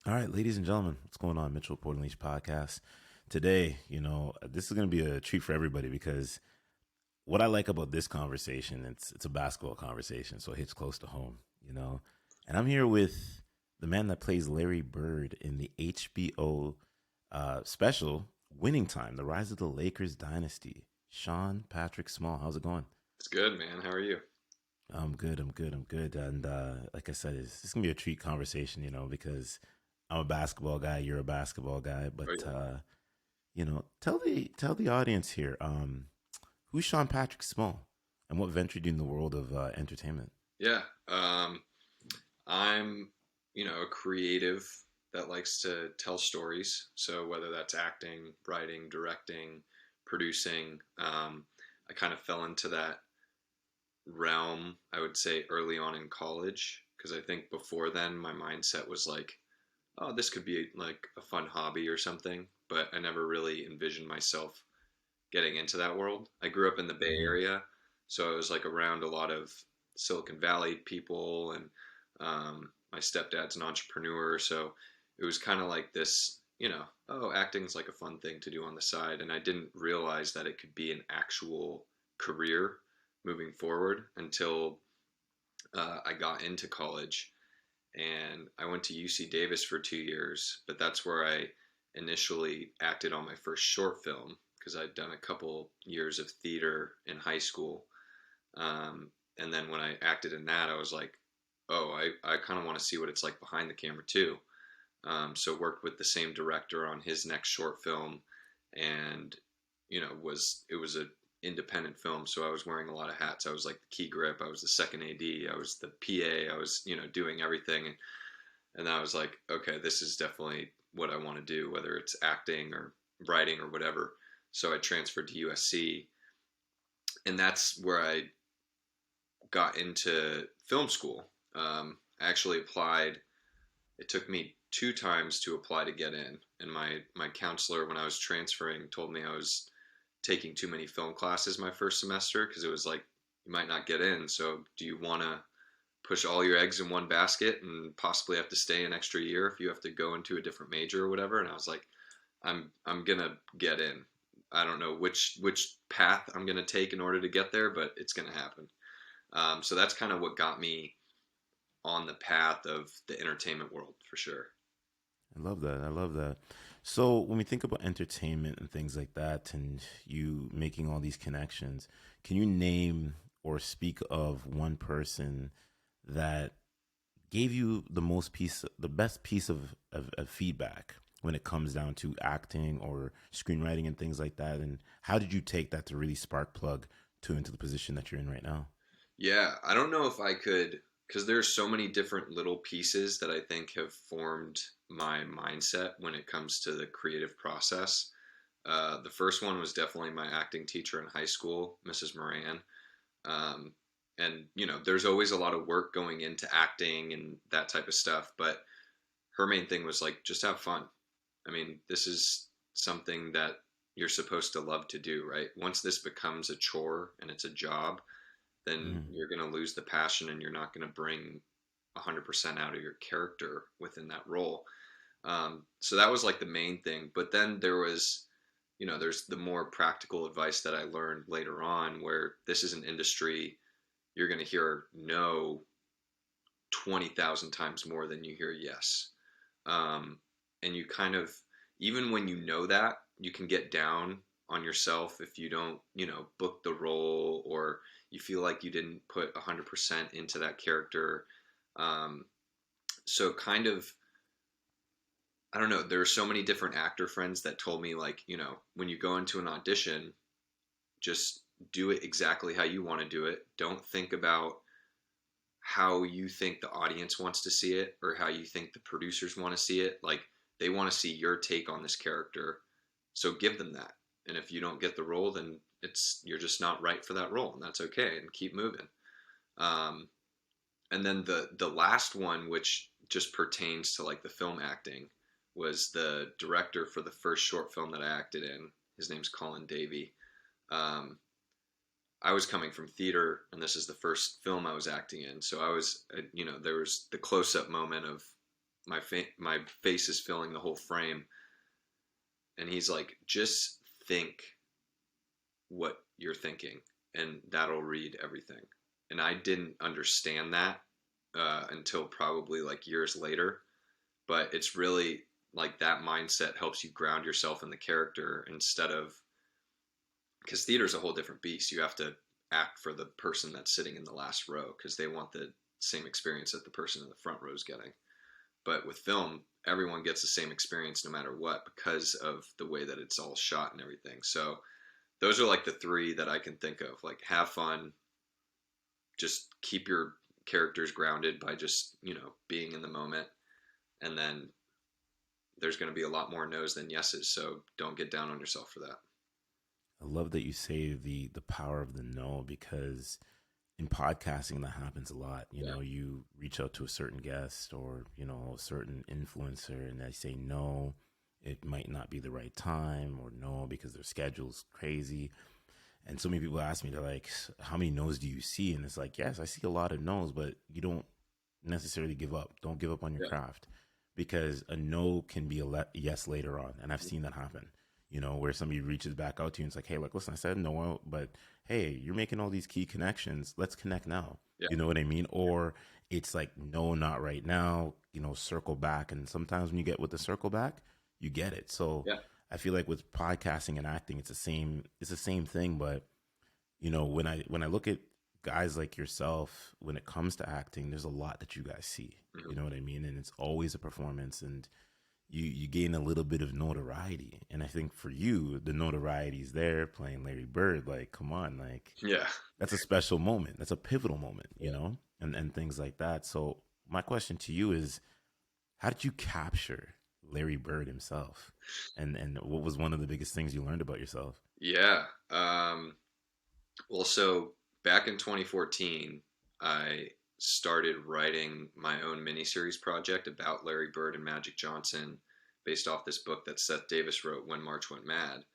All right, ladies and gentlemen, what's going on? Mitchell Port Unleashed podcast. Today, this is going to be a treat for everybody because what I like about this conversation, it's a basketball conversation, so it hits close to home. And I'm here with the man that plays Larry Bird in the HBO special Winning Time, The Rise of the Lakers Dynasty. Sean Patrick Small, how's it going? It's good, man. How are you? I'm good. I'm good. I'm good. And like I said, it's gonna be a treat conversation, because I'm a basketball guy. You're a basketball guy, Oh but yeah. tell the audience here, who's Sean Patrick Small, and what ventured you in the world of entertainment? Yeah. I'm, a creative that likes to tell stories. So whether that's acting, writing, directing, producing, I kind of fell into that realm, I would say early on in college, because I think before then my mindset was like, oh, this could be like a fun hobby or something, but I never really envisioned myself getting into that world. I grew up in the Bay Mm-hmm. Area, so I was like around a lot of Silicon Valley people, and my stepdad's an entrepreneur, so it was kind of like this, oh, acting's like a fun thing to do on the side, and I didn't realize that it could be an actual career moving forward until I got into college, and I went to UC Davis for 2 years, but that's where I initially acted on my first short film because I'd done a couple years of theater in high school. And then when I acted in that, I was like, oh, I kind of want to see what it's like behind the camera too. So worked with the same director on his next short film, and it was a independent film, so I was wearing a lot of hats. I was like the key grip, I was the second AD, I was the PA, I was doing everything, and I was like, okay, this is definitely what I want to do, whether it's acting or writing or whatever. So I transferred to USC, and that's where I got into film school. I actually applied. It took me two times to apply to get in, and my counselor when I was transferring told me I was taking too many film classes my first semester because it was like you might not get in. So do you want to push all your eggs in one basket and possibly have to stay an extra year if you have to go into a different major or whatever? And I was like, I'm gonna get in. I don't know which path I'm gonna take in order to get there, but it's gonna happen. So that's kind of what got me on the path of the entertainment world for sure. I love that. I love that. So when we think about entertainment and things like that, and you making all these connections, can you name or speak of one person that gave you the best piece of feedback when it comes down to acting or screenwriting and things like that? And how did you take that to really spark plug to into the position that you're in right now? Yeah, I don't know if I could, because there's so many different little pieces that I think have formed my mindset when it comes to the creative process. The first one was definitely my acting teacher in high school, Mrs. Moran. Um, and, there's always a lot of work going into acting and that type of stuff, but her main thing was like, just have fun. I mean, this is something that you're supposed to love to do, right? Once this becomes a chore and it's a job, then Mm. you're going to lose the passion and you're not going to bring 100% out of your character within that role. So that was like the main thing. But then there's the more practical advice that I learned later on where this is an industry you're going to hear no 20,000 times more than you hear yes. Um, and you kind of, even when you know that, you can get down on yourself if you don't, book the role or you feel like you didn't put 100% into that character. Um, so kind of, I don't know, there are so many different actor friends that told me like, when you go into an audition, just do it exactly how you want to do it. Don't think about how you think the audience wants to see it or how you think the producers want to see it. Like they want to see your take on this character. So give them that. And if you don't get the role, then you're just not right for that role, and that's okay. And keep moving. Um, and then the last one, which just pertains to like the film acting, was the director for the first short film that I acted in. His name's Colin Davey. Um, I was coming from theater, and this is the first film I was acting in. So I was, there was the close up moment of my face is filling the whole frame, and he's like, just think what you're thinking, and that'll read everything. And I didn't understand that until probably like years later. But it's really like that mindset helps you ground yourself in the character instead of, because theater's a whole different beast. You have to act for the person that's sitting in the last row because they want the same experience that the person in the front row is getting. But with film, everyone gets the same experience no matter what because of the way that it's all shot and everything. So those are like the three that I can think of. Like, have fun, just keep your characters grounded by just, being in the moment. And then there's going to be a lot more no's than yeses. So don't get down on yourself for that. I love that you say the power of the no, because in podcasting that happens a lot. You Yeah. know, you reach out to a certain guest or, a certain influencer, and they say no, it might not be the right time, or no, because their schedule's crazy. And so many people ask me, they're like, how many no's do you see? And it's like, yes, I see a lot of no's, but you don't necessarily give up. Don't give up on your Yeah. craft, because a no can be a yes later on. And I've seen that happen, where somebody reaches back out to you and it's like, hey, look, listen, I said no, but hey, you're making all these key connections. Let's connect now. Yeah. You know what I mean? Or it's like, no, not right now, circle back. And sometimes when you get with the circle back, you get it. So Yeah. I feel like with podcasting and acting, it's the same thing. But when I look at guys like yourself, when it comes to acting, there's a lot that you guys see. Mhm. You know what I mean? And it's always a performance, and you gain a little bit of notoriety. And I think for you, the notoriety is there playing Larry Bird. Like, come on, like Yeah. that's a special moment. That's a pivotal moment, Yeah. and things like that. So my question to you is, how did you capture Larry Bird himself? And what was one of the biggest things you learned about yourself? Yeah. Well, so back in 2014, I started writing my own miniseries project about Larry Bird and Magic Johnson based off this book that Seth Davis wrote, When March Went Mad.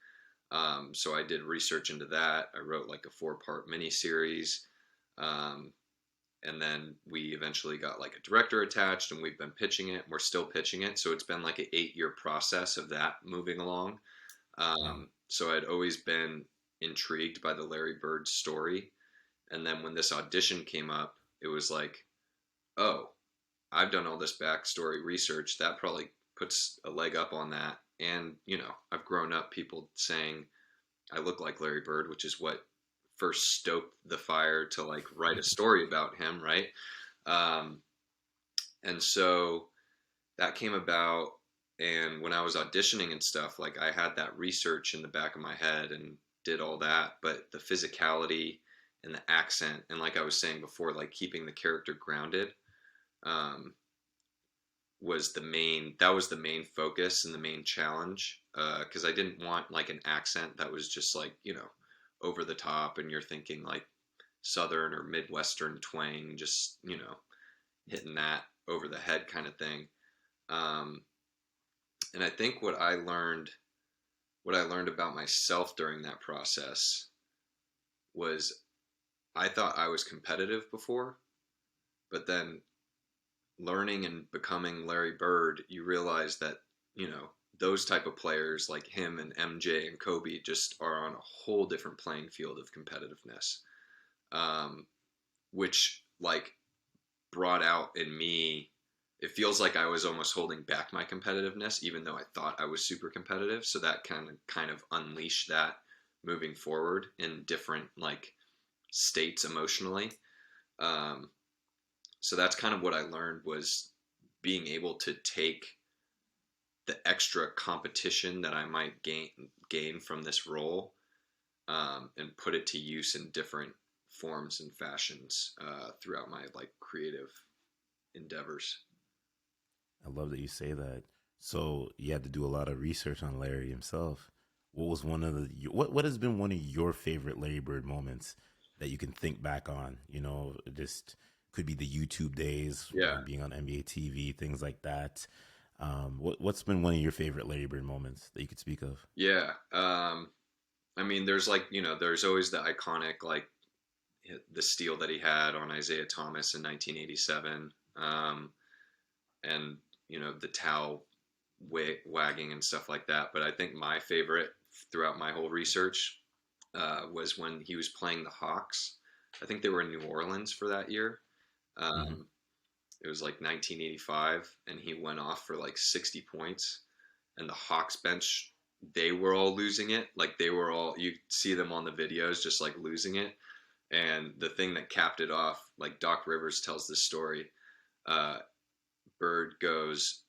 So I did research into that. I wrote like a 4-part miniseries. Um, and then we eventually got like a director attached, and we've been pitching it. We're still pitching it. So it's been like an 8-year process of that moving along. Wow. So I'd always been intrigued by the Larry Bird story. And then when this audition came up, it was like, oh, I've done all this backstory research. That probably puts a leg up on that. And, I've grown up people saying I look like Larry Bird, which is what first stoked the fire to like write a story about him, right? Um, and so that came about. And when I was auditioning and stuff, like I had that research in the back of my head and did all that, but the physicality and the accent, and like I was saying before, like keeping the character grounded, um, was the main focus and the main challenge, because I didn't want like an accent that was just like, over the top, and you're thinking like Southern or Midwestern twang, just, hitting that over the head kind of thing. Um, and I think what I learned about myself during that process was I thought I was competitive before, but then learning and becoming Larry Bird, you realize that, those type of players like him and MJ and Kobe just are on a whole different playing field of competitiveness, which like brought out in me, it feels like I was almost holding back my competitiveness, even though I thought I was super competitive. So that kind of unleashed that moving forward in different like states emotionally. Um, so that's kind of what I learned, was being able to take the extra competition that I might gain from this role, and put it to use in different forms and fashions throughout my like creative endeavors. I love that you say that. So you had to do a lot of research on Larry himself. What was what has been one of your favorite Larry Bird moments that you can think back on? Just could be the YouTube days, Yeah. being on NBA TV, things like that. What's been one of your favorite Larry Bird moments that you could speak of? Yeah. I mean, there's like, there's always the iconic, like the steal that he had on Isaiah Thomas in 1987. And, the towel wagging and stuff like that. But I think my favorite throughout my whole research was when he was playing the Hawks. I think they were in New Orleans for that year. Hmm. Um, it was like 1985, and he went off for like 60 points. And the Hawks bench, they were all losing it. Like they were all, you see them on the videos just like losing it. And the thing that capped it off, like Doc Rivers tells this story, uh, Bird goes,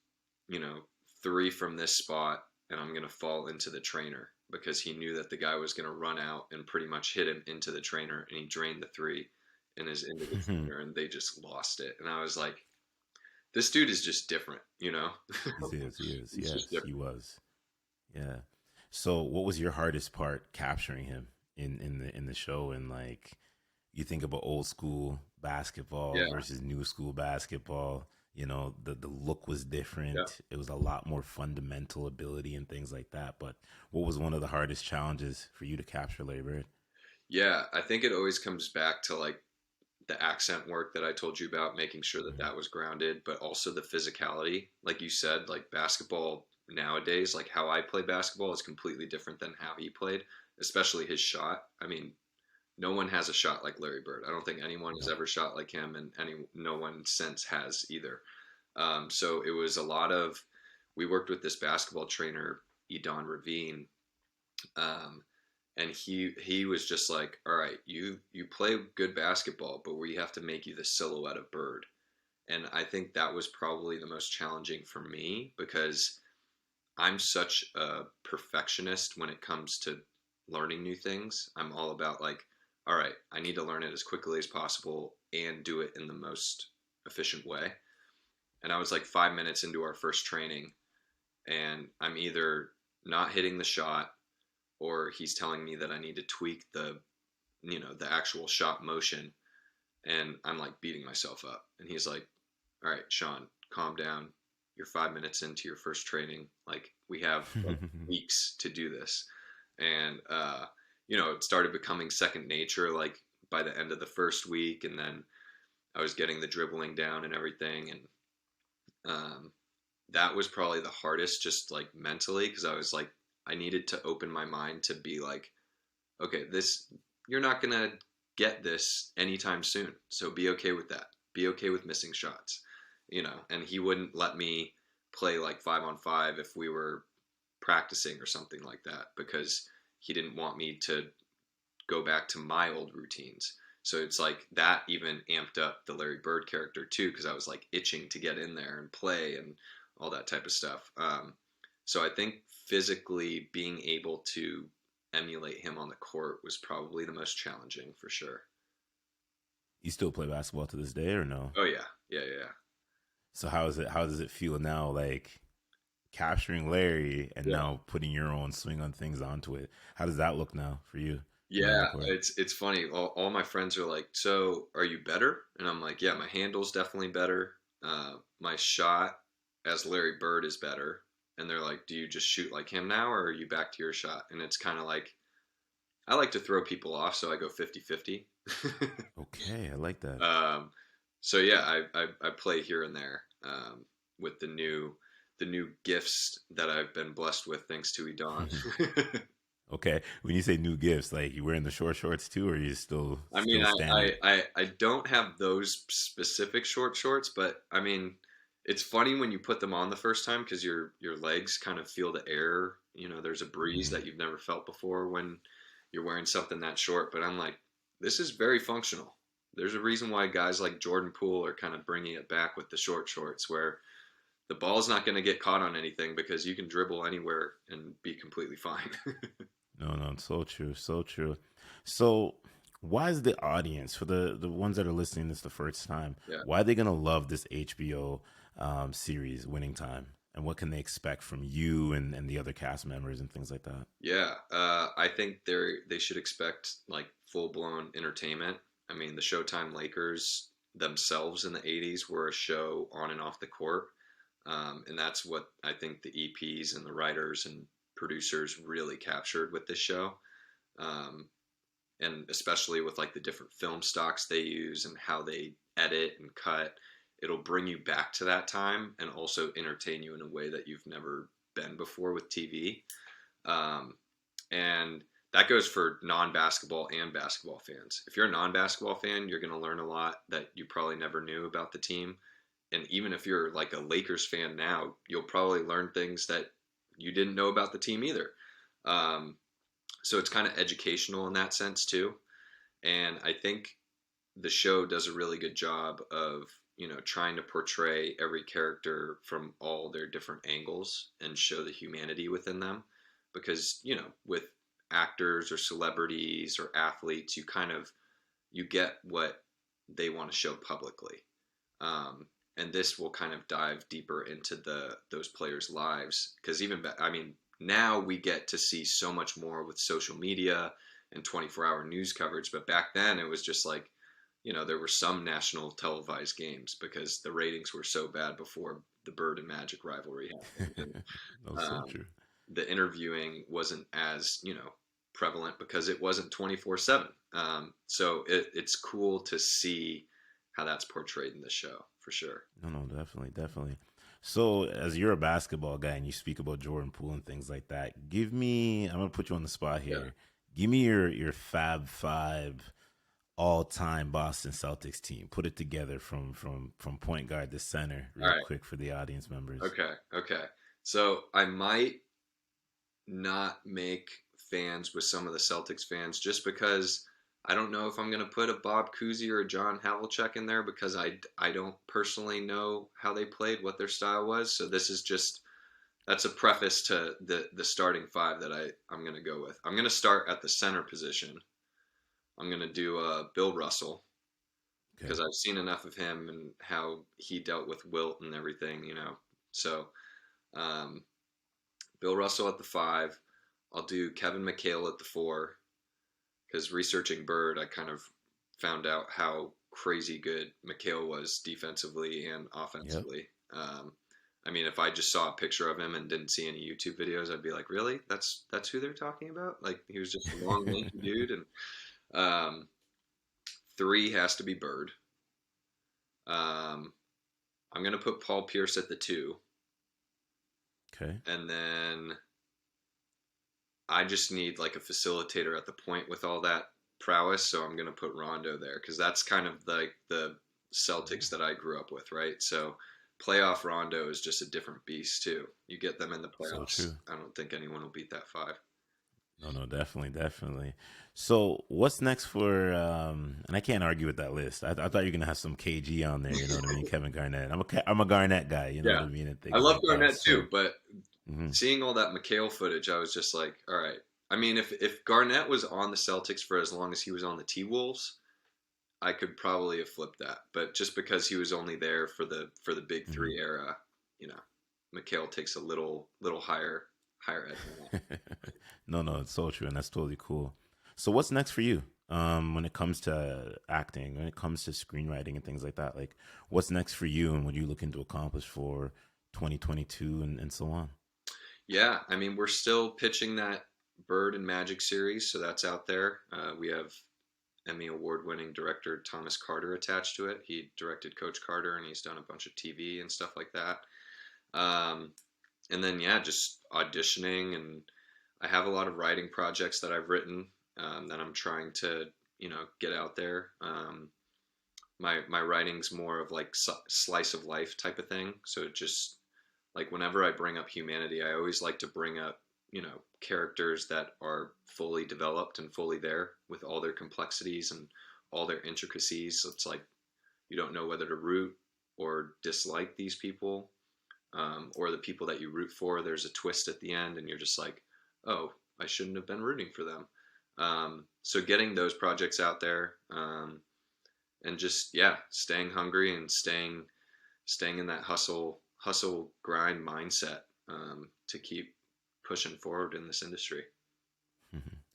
you know, three from this spot, and I'm going to fall into the trainer because he knew that the guy was going to run out and pretty much hit him into the trainer, and he drained the three and is into the trainer, and they just lost it. And I was like, this dude is just different, you know? He is. He's just Yes, he different. was. Yeah. So, what was your hardest part capturing him in the show? And like, you think about old school basketball Yeah, versus new school basketball. You know, the look was yeah. different. It was a lot more fundamental ability and things like that. But what was one of the hardest challenges for you to capture, Larry Bird? Yeah, I think it always comes back to like the accent work that I told you about, making sure that Mhm. that was grounded, but also the physicality. Like you said, like basketball nowadays, like how I play basketball is completely different than how he played, especially his shot. I mean, no one has a shot like Larry Bird. I don't think anyone has No. ever shot like him, and no one since has either. So it was a lot of. We worked with this basketball trainer, Edon Ravine, um, and he was just like, all right, you play good basketball, but we have to make you the silhouette of Bird. And I think that was probably the most challenging for me because I'm such a perfectionist when it comes to learning new things. I'm all about like, all right, I need to learn it as quickly as possible and do it in the most efficient way. And I was like 5 minutes into our first training, and I'm either not hitting the shot, or he's telling me that I need to tweak the actual shot motion, and I'm like beating myself up. And he's like, "All right, Sean, calm down. You're 5 minutes into your first training. Like we have like weeks to do this." And it started becoming second nature. Like by the end of the first week, and then I was getting the dribbling down and everything, and um, that was probably the hardest, just like mentally, because I was like, I needed to open my mind to be like, okay, this you're not gonna get this anytime soon. So be okay with that. Be okay with missing shots. And he wouldn't let me play like 5 on 5 if we were practicing or something like that because he didn't want me to go back to my old routines. So it's like that even amped up the Larry Bird character too, because I was like itching to get in there and play and all that type of stuff. So I think physically being able to emulate him on the court was probably the most challenging for sure. You still play basketball to this day, or no? Oh yeah, yeah, yeah, So how is it? How does it feel now? Like capturing Larry and yeah. now putting your own swing on things onto it. How does that look now for you going on the Yeah, court? it's funny. All my friends are like, "So, are you better?" And I'm like, "Yeah, my handle's definitely better. My shot as Larry Bird is better." And they're like, "Do you just shoot like him now, or are you back to your shot?" And it's kind of like I like to throw people off, so I go 50-50. Okay, I like that. um, so yeah, I play here and there with the new gifts that I've been blessed with thanks to Edon. Okay, when you say new gifts, like you wearing the short shorts too, or you still I mean, still standard? I don't have those specific short shorts, but I mean, it's funny when you put them on the first time because your legs kind of feel the air. There's a breeze Mm. that you've never felt before when you're wearing something that short. But I'm like, this is very functional. There's a reason why guys like Jordan Poole are kind of bringing it back with the short shorts, where the ball's not going to get caught on anything because you can dribble anywhere and be completely fine. No, no, it's so true, so true. So, why is the audience for the ones that are listening this the first time? Yeah. Why are they gonna love this HBO series, Winning Time, and what can they expect from you and the other cast members and things like that? Yeah, I think they should expect like full blown entertainment. I mean, the Showtime Lakers themselves in the '80s were a show on and off the court, and that's what I think the EPs and the writers and producers really captured with this show. Um, and especially with like the different film stocks they use and how they edit and cut. it'll bring you back to that time and also entertain you in a way that you've never been before with TV. Um, and that goes for non-basketball and basketball fans. If you're a non-basketball fan, you're going to learn a lot that you probably never knew about the team. And even if you're like a Lakers fan now, you'll probably learn things that you didn't know about the team either. Um, so it's kind of educational in that sense too. And I think the show does a really good job of, trying to portray every character from all their different angles and show the humanity within them. Because, with actors or celebrities or athletes, you get what they want to show publicly. And this will kind of dive deeper into those players' lives, because now we get to see so much more with social media and 24-hour news coverage. But back then it was just like, there were some national televised games because the ratings were so bad before the Bird and Magic rivalry happened. That's so true. The interviewing wasn't as, prevalent because it wasn't 24/7. So it's cool to see how that's portrayed in the show, for sure. No, definitely, definitely. So, as you're a basketball guy and you speak about Jordan Poole and things like that, I'm gonna put you on the spot Yeah. here. Give me your Fab Five all time Boston Celtics team. Put it together from point guard to center, All real right. quick for the audience members. Okay. So I might not make fans with some of the Celtics fans just because I don't know if I'm going to put a Bob Cousy or a John Havlicek in there, because I don't personally know how they played, what their style was. So that's a preface to the starting five that I'm going to go with. I'm going to start at the center position. I'm going to do Bill Russell, because I've seen enough of him and how he dealt with Wilt and everything, So Bill Russell at the 5. I'll do Kevin McHale at the 4, because researching Bird, I kind of found out how crazy good McHale was defensively and offensively. Yep. If I just saw a picture of him and didn't see any YouTube videos, I'd be like, really? That's who they're talking about? Like, he was just a long, lanky dude. And 3 has to be Bird. I'm going to put Paul Pierce at the 2. Okay. And then I just need like a facilitator at the point with all that prowess, so I'm going to put Rondo there, because that's kind of like the Celtics that I grew up with, right? So playoff Rondo is just a different beast too. You get them in the playoffs. So true. I don't think anyone will beat that 5. No, definitely. So what's next for? And I can't argue with that list. I thought you were gonna have some KG on there. You know what I mean? Kevin Garnett. I'm a Garnett guy. You know what I mean? And I love like Garnett too, but seeing all that McHale footage, I was just like, all right. If Garnett was on the Celtics for as long as he was on the T-Wolves, I could probably have flipped that. But just because he was only there for the Big 3 era, McHale takes a little higher edge. No, it's so true, and that's totally cool. So what's next for you when it comes to acting, when it comes to screenwriting and things like that? Like, what's next for you, and what are you looking to accomplish for 2022 and so on? Yeah, we're still pitching that Bird and Magic series, so that's out there. We have Emmy award-winning director Thomas Carter attached to it. He directed Coach Carter, and he's done a bunch of TV and stuff like that. And then, just auditioning, and I have a lot of writing projects that I've written that I'm trying to, get out there. My writing's more of like slice of life type of thing. So just like whenever I bring up humanity, I always like to bring up, characters that are fully developed and fully there with all their complexities and all their intricacies. So it's like you don't know whether to root or dislike these people. Or the people that you root for, there's a twist at the end and you're just like, oh, I shouldn't have been rooting for them. So getting those projects out there, and just, staying hungry and staying in that hustle grind mindset, to keep pushing forward in this industry.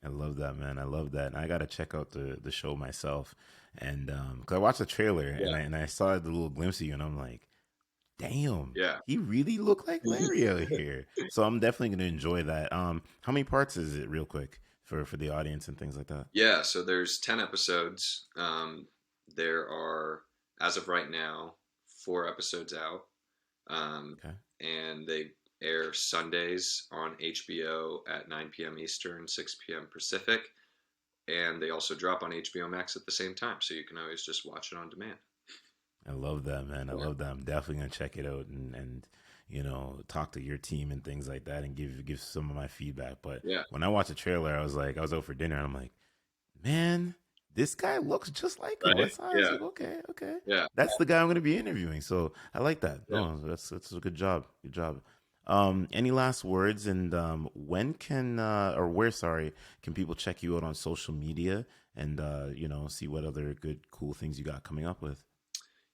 I love that, man. I love that. And I got to check out the show myself. And because I watched the trailer and I saw the little glimpse of you and I'm like, damn, he really looked like Larry out here. So I'm definitely going to enjoy that. How many parts is it, real quick, for the audience and things like that? Yeah, so there's 10 episodes. There are, as of right now, 4 episodes out, Okay. and they air Sundays on HBO at 9 p.m. Eastern, 6 p.m. Pacific, and they also drop on HBO Max at the same time, so you can always just watch it on demand. I love that, man. I Yeah, love that. I'm definitely gonna check it out and talk to your team and things like that and give some of my feedback. But yeah, when I watched the trailer, I was out for dinner and I'm like, man, this guy looks just like him. right, I was yeah, like, okay, okay, yeah, that's the guy I'm gonna be interviewing. So I like that. yeah. No, that's a good job. Good job. Any last words? And when can or where, sorry, can people check you out on social media and see what other good cool things you got coming up with?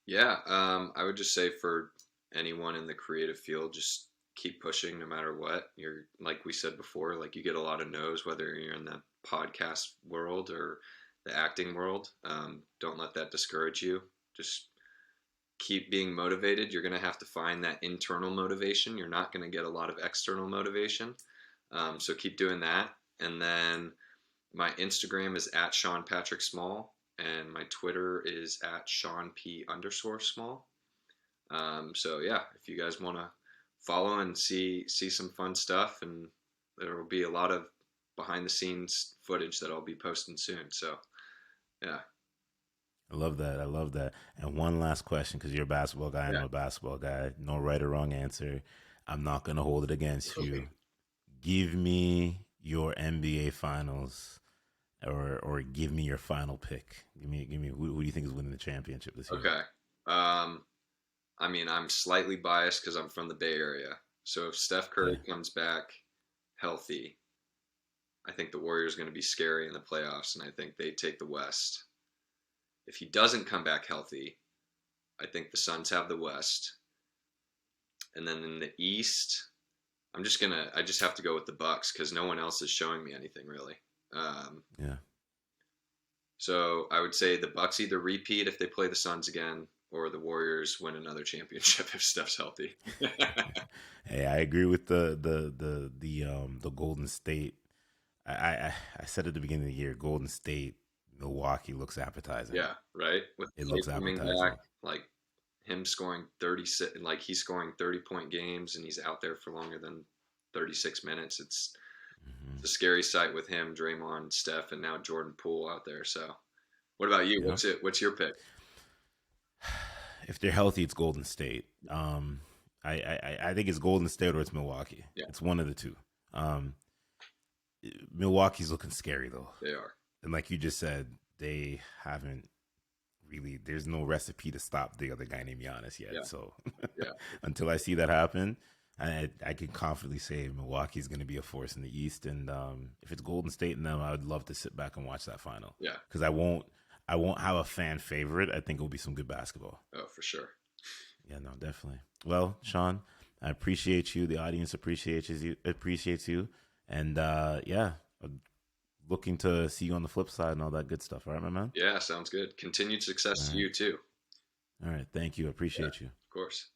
Yeah, I would just say for anyone in the creative field, just keep pushing no matter what. You're like we said before, like you get a lot of no's whether you're in the podcast world or the acting world. Don't let that discourage you. Just keep being motivated. You're going to have to find that internal motivation. You're not going to get a lot of external motivation. So keep doing that. And then my Instagram is at Sean Patrick Small, and my Twitter is at Sean P underscore Small. So yeah, if you guys want to follow and see some fun stuff, and there will be a lot of behind the scenes footage that I'll be posting soon. So yeah, I love that. I love that. And one last question, because you're a basketball guy, I'm yeah. a basketball guy. No right or wrong answer. I'm not gonna hold it against you. Give me your NBA finals, or give me your final pick. Give me who do you think is winning the championship this year? Okay. Um, I mean, I'm slightly biased because I'm from the Bay Area. So if Steph Curry Okay. comes back healthy, I think the Warriors are going to be scary in the playoffs, and I think they take the West. If he doesn't come back healthy, I think the Suns have the West. And then in the East, I just have to go with the Bucks because no one else is showing me anything really. Um, Yeah. so I would say the Bucks either repeat if they play the Suns again, or the Warriors win another championship if Steph's healthy. Hey, I agree with the Golden State. I said at the beginning of the year, Golden State, Milwaukee looks appetizing. Yeah, right. With It Clay looks coming back, appetizing. like him scoring 36, like he's scoring 30-point games and he's out there for longer than 36 minutes. It's Hmm. a scary sight with him, Draymond, Steph, and now Jordan Poole out there. So, what about you? Yep. What's your pick? If they're healthy, it's Golden State. I think it's Golden State or it's Milwaukee. Yeah, It's one of the two. Um, Milwaukee's looking scary though, they are. and like you just said, they haven't really. There's no recipe to stop the other guy named Giannis Yeah, yet. So yeah, until I see that happen, I can confidently say Milwaukee's going to be a force in the East. And if it's Golden State and them, I would love to sit back and watch that final yeah. because I won't have a fan favorite. I think it'll be some good basketball. Oh, for sure. Yeah, no, definitely. Well, Sean, I appreciate you. The audience appreciates you, and yeah, looking to see you on the flip side and all that good stuff. All right, my man. Yeah, sounds good. Continued All success to right, you too. all right. Thank you. I Yeah, appreciate you. of course.